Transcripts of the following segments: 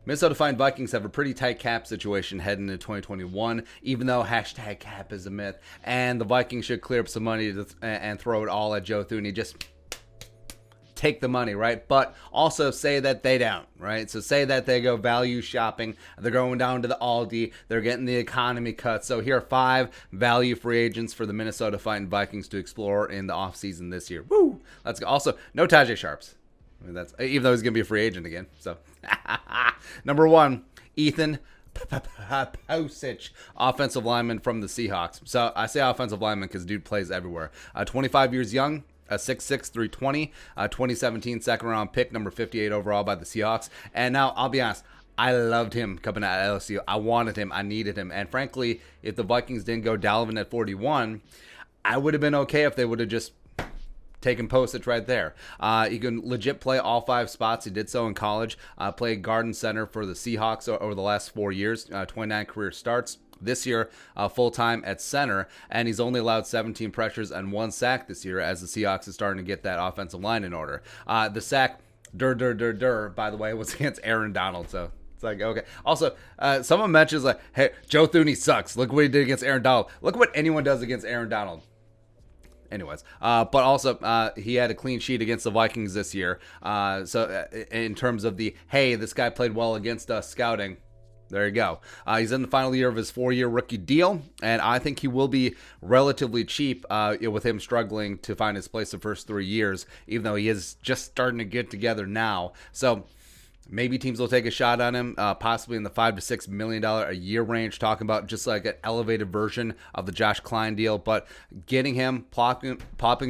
Minnesota Vikings have a pretty tight cap situation heading into 2021, even though hashtag cap is a myth. And the Vikings should clear up some money and throw it all at Joe Thuney. Just take the money, right? But also say that they don't, right? So say that they go value shopping. They're going down to the Aldi. They're getting the economy cut. So here are 5 value free agents for the Minnesota Vikings to explore in the offseason this year. Woo! Let's go. Also, no Tajay Sharps. I mean, that's even though he's going to be a free agent again. So, number 1, Ethan Pocic, offensive lineman from the Seahawks. So I say offensive lineman because dude plays everywhere. 25 years young. 6'6", 320, 2017 second round pick, number 58 overall by the Seahawks. And now, I'll be honest, I loved him coming out of LSU. I wanted him. I needed him. And frankly, if the Vikings didn't go Dalvin at 41, I would have been okay if they would have just taken Pocic right there. He can legit play all 5 spots. He did so in college. Played guard and center for the Seahawks over the last 4 years. 29 career starts. This year, full-time at center, and he's only allowed 17 pressures and 1 sack this year as the Seahawks is starting to get that offensive line in order. The sack, by the way, was against Aaron Donald, so it's like, okay. Also, someone mentions, like, hey, Joe Thuney sucks. Look what he did against Aaron Donald. Look what anyone does against Aaron Donald. Anyways, but also he had a clean sheet against the Vikings this year. So in terms of the, hey, this guy played well against us scouting, there you go. He's in the final year of his 4-year rookie deal, and I think he will be relatively cheap with him struggling to find his place the first 3 years, even though he is just starting to get together now. So maybe teams will take a shot on him, possibly in the $5 to $6 million a year range, talking about just like an elevated version of the Josh Klein deal. But getting him, popping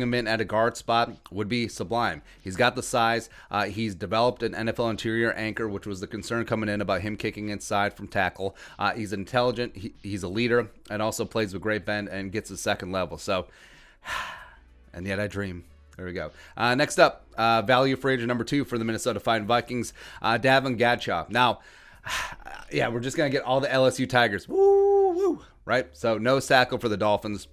him in at a guard spot would be sublime. He's got the size. He's developed an NFL interior anchor, which was the concern coming in about him kicking inside from tackle. He's intelligent. He's a leader and also plays with great bend and gets a second level. So, and yet I dream. There we go. Next up, value free agent number 2 for the Minnesota Vikings, Davon Godchaux. Now, yeah, we're just going to get all the LSU Tigers. Woo, woo, right? So no tackle for the Dolphins.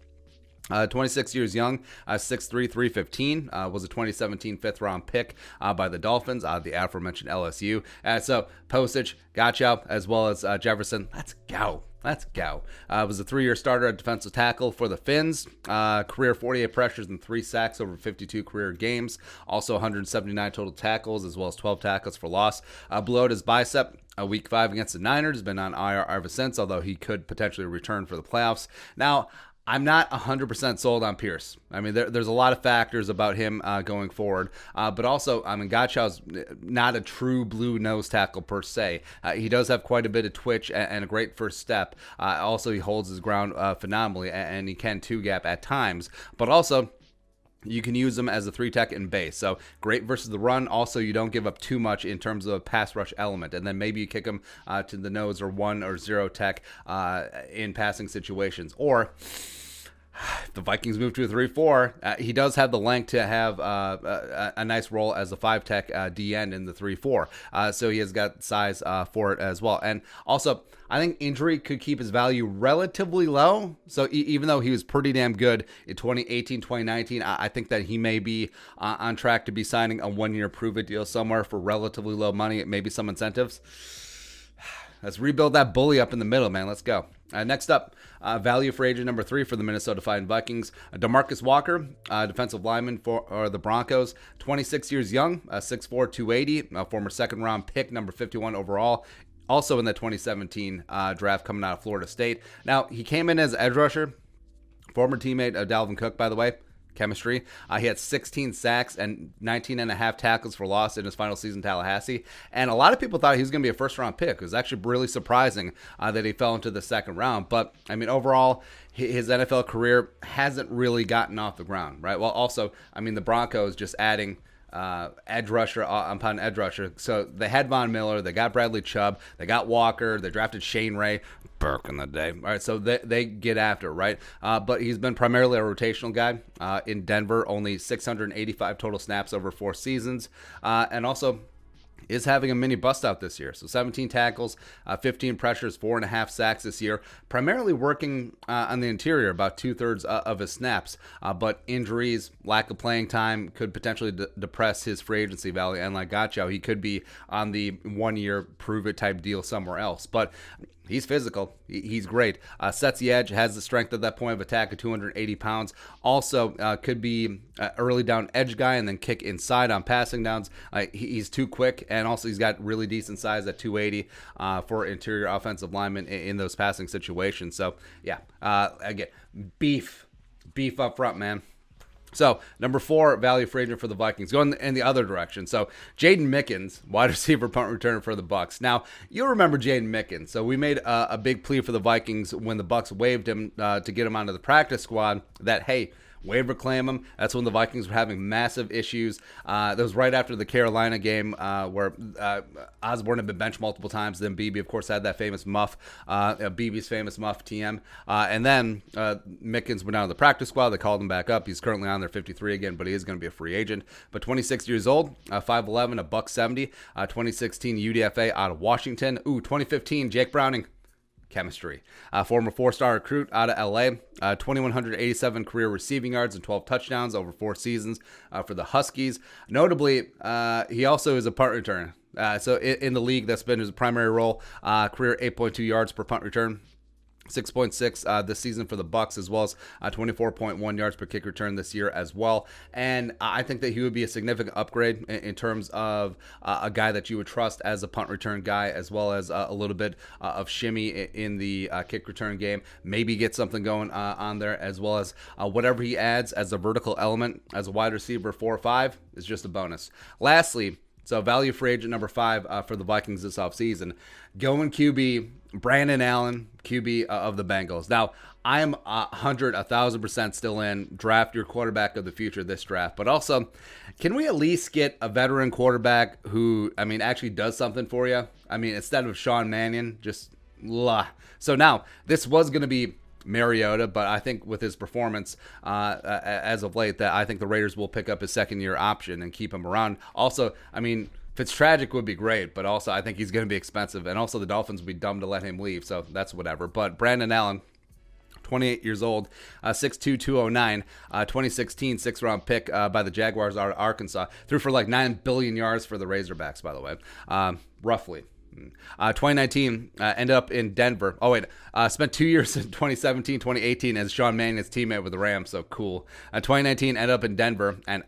26 years young, 6'3", 315, was a 2017 5th-round pick by the Dolphins, the aforementioned LSU. So Pocic, Godchaux, as well as Jefferson. Let's go. Was a 3-year starter at defensive tackle for the Fins. Career 48 pressures and 3 sacks over 52 career games. Also 179 total tackles, as well as 12 tackles for loss. Blew out his bicep week 5 against the Niners. Been on IR ever since, although he could potentially return for the playoffs. Now, I'm not 100% sold on Pierce. I mean, there's a lot of factors about him going forward. But also, I mean, Godchaux's not a true blue nose tackle per se. He does have quite a bit of twitch and a great first step. Also, he holds his ground phenomenally, and he can 2-gap at times. But also, you can use them as a 3-tech in base. So great versus the run. Also, you don't give up too much in terms of a pass rush element. And then maybe you kick him to the nose or 1 or 0 tech in passing situations. Or if the Vikings move to a 3-4, he does have the length to have a nice role as a 5-tech D end in the 3-4. So he has got size for it as well. And also, I think injury could keep his value relatively low. So even though he was pretty damn good in 2018, 2019, I think that he may be on track to be signing a 1-year prove-it deal somewhere for relatively low money, maybe some incentives. Let's rebuild that bully up in the middle, man. Let's go. Next up, value for agent number 3 for the Minnesota Vikings, DeMarcus Walker, defensive lineman for the Broncos, 26 years young, 6'4", 280, former second-round pick, number 51 overall. Also in the 2017 draft coming out of Florida State. Now, he came in as edge rusher, former teammate of Dalvin Cook, by the way. Chemistry. He had 16 sacks and 19 and a half tackles for loss in his final season in Tallahassee. And a lot of people thought he was going to be a first-round pick. It was actually really surprising that he fell into the second round. But, I mean, overall, his NFL career hasn't really gotten off the ground, right? Well, also, I mean, the Broncos just adding edge rusher upon edge rusher. So they had Von Miller, they got Bradley Chubb, they got Walker, they drafted Shane Ray back in the day. All right, so they get after, right? But he's been primarily a rotational guy in Denver, only 685 total snaps over 4 seasons. And also, is having a mini bust out this year. So 17 tackles, 15 pressures, 4.5 sacks this year, primarily working on the interior, about 2/3 of his snaps. But injuries, lack of playing time could potentially depress his free agency value. And like Godchaux, he could be on the 1-year prove-it type deal somewhere else. But he's physical. He's great. Sets the edge, has the strength at that point of attack of 280 pounds. Also could be early down edge guy and then kick inside on passing downs. He's too quick, and also he's got really decent size at 280 for interior offensive linemen in those passing situations. So, yeah, again, beef up front, man. So, number 4, value free agent for the Vikings. Going in the other direction. So, Jaydon Mickens, wide receiver, punt returner for the BUCS. Now, you'll remember Jaydon Mickens. So, we made a big plea for the Vikings when the BUCS waived him to get him onto the practice squad that, hey, waiver claim him. That's when the Vikings were having massive issues. That was right after the Carolina game where Osborne had been benched multiple times. Then BB, of course, had that famous muff, BB's famous muff TM. And then Mickens went down to the practice squad. They called him back up. He's currently on their 53 again, but he is going to be a free agent. But 26 years old, 5'11", a $170, 2016 UDFA out of Washington. 2015 Jake Browning. Chemistry. Former 4-star recruit out of LA, 2,187 career receiving yards and 12 touchdowns over 4 seasons for the Huskies. Notably, he also is a punt returner. So in the league, that's been his primary role. Career 8.2 yards per punt return. 6.6 this season for the BUCS, as well as 24.1 yards per kick return this year as well. And I think that he would be a significant upgrade in terms of a guy that you would trust as a punt return guy, as well as a little bit of shimmy in the kick return game. Maybe get something going on there, as well as whatever he adds as a vertical element as a wide receiver 4 or 5 is just a bonus. Lastly, so value free agent number 5 for the Vikings this offseason. Going QB, Brandon Allen, QB of the Bengals. Now, I am 1,000% still in draft your quarterback of the future this draft. But also, can we at least get a veteran quarterback who, actually does something for you? Instead of Sean Mannion, just blah. So now, this was going to be Mariota, but I think with his performance as of late, that I think the Raiders will pick up his second-year option and keep him around. Also, Fitztragic would be great, but also I think he's going to be expensive, and also the Dolphins would be dumb to let him leave, so that's whatever. But Brandon Allen, 28 years old, 6'2", 209, 2016 6th-round pick by the Jaguars out of Arkansas. Threw for like 9 billion yards for the Razorbacks, by the way, roughly. 2019 ended up in Denver. Spent 2 years in 2017, 2018 as Sean Mannion's teammate with the Rams. So cool. 2019 ended up in Denver, and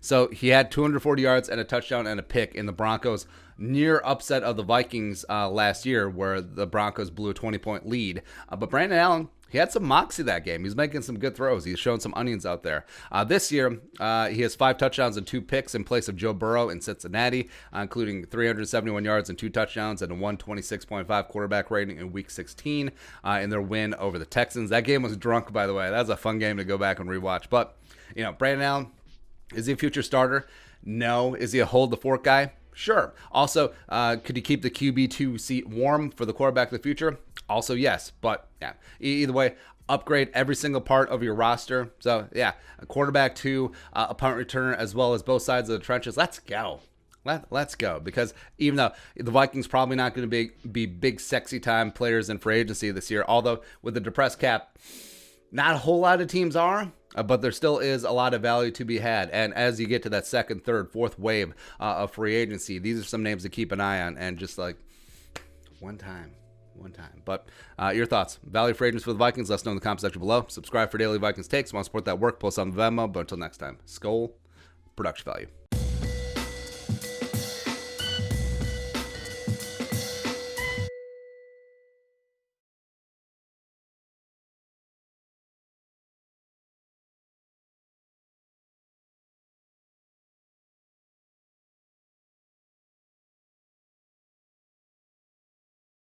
so he had 240 yards and a touchdown and a pick in the Broncos' near upset of the Vikings last year, where the Broncos blew a 20-point lead. But Brandon Allen, he had some moxie that game. He's making some good throws. He's showing some onions out there. This year, he has 5 touchdowns and 2 picks in place of Joe Burrow in Cincinnati, including 371 yards and 2 touchdowns and a 126.5 quarterback rating in Week 16 in their win over the Texans. That game was drunk, by the way. That was a fun game to go back and rewatch. But, Brandon Allen, is he a future starter? No. Is he a hold the fort guy? Sure. Also, could he keep the QB2 seat warm for the quarterback of the future? Also, yes. But, yeah, either way, upgrade every single part of your roster. So, yeah, a quarterback 2, a punt returner, as well as both sides of the trenches. Let's go. Let's go. Because even though the Vikings probably not going to be big, sexy time players in free agency this year, although with the depressed cap, not a whole lot of teams are. But there still is a lot of value to be had. And as you get to that 2nd, 3rd, 4th wave of free agency, these are some names to keep an eye on. And just like one time. But your thoughts. Value free agents for the Vikings, let us know in the comment section below. Subscribe for daily Vikings takes. Want to support that work, post on Venmo. But until next time, Skol, production value.